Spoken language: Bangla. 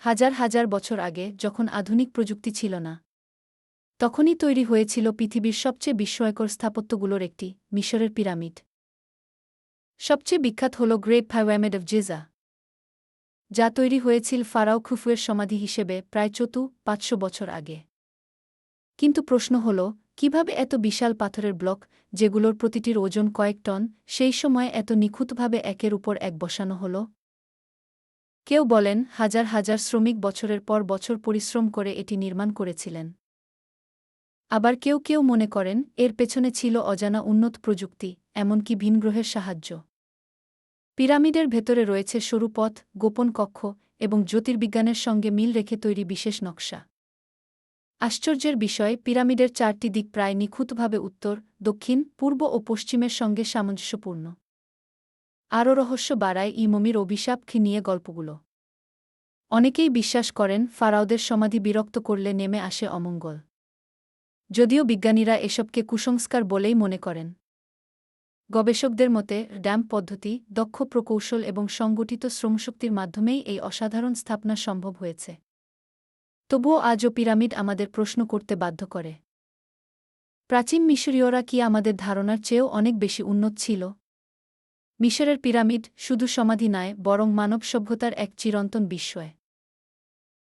হাজার হাজার বছর আগে যখন আধুনিক প্রযুক্তি ছিল না, তখনই তৈরি হয়েছিল পৃথিবীর সবচেয়ে বিস্ময়কর স্থাপত্যগুলোর একটি, মিশরের পিরামিড। সবচেয়ে বিখ্যাত হল গ্রেট পিরামিড অফ জিজা, যা তৈরি হয়েছিল ফারাও খুফুয়ের সমাধি হিসেবে প্রায় ৫০০ বছর আগে। কিন্তু প্রশ্ন হল, কিভাবে এত বিশাল পাথরের ব্লক, যেগুলোর প্রতিটির ওজন কয়েক টন, সেই সময় এত নিখুঁতভাবে একের উপর এক বসানো হল? কেউ বলেন হাজার হাজার শ্রমিক বছরের পর বছর পরিশ্রম করে এটি নির্মাণ করেছিলেন। আবার কেউ কেউ মনে করেন এর পেছনে ছিল অজানা উন্নত প্রযুক্তি, এমনকি ভিনগ্রহের সাহায্য। পিরামিডের ভেতরে রয়েছে সরু পথ, গোপন কক্ষ এবং জ্যোতির্বিজ্ঞানের সঙ্গে মিল রেখে তৈরি বিশেষ নকশা। আশ্চর্যের বিষয়, পিরামিডের ৪টি দিক প্রায় নিখুঁতভাবে উত্তর, দক্ষিণ, পূর্ব ও পশ্চিমের সঙ্গে সামঞ্জস্যপূর্ণ। আরও রহস্য বাড়ায় মমির অভিশাপ নিয়ে গল্পগুলো। অনেকেই বিশ্বাস করেন ফারাওদের সমাধি বিরক্ত করলে নেমে আসে অমঙ্গল, যদিও বিজ্ঞানীরা এসবকে কুসংস্কার বলেই মনে করেন। গবেষকদের মতে ড্যাম্প পদ্ধতি, দক্ষ প্রকৌশল এবং সংগঠিত শ্রমশক্তির মাধ্যমেই এই অসাধারণ স্থাপনা সম্ভব হয়েছে। তবুও আজও পিরামিড আমাদের প্রশ্ন করতে বাধ্য করে। প্রাচীন মিশরীয়রা কি আমাদের ধারণার চেয়েও অনেক বেশি উন্নত ছিল? মিশরের পিরামিড শুধু সমাধি নয়, বরং মানব সভ্যতার এক চিরন্তন বিস্ময়।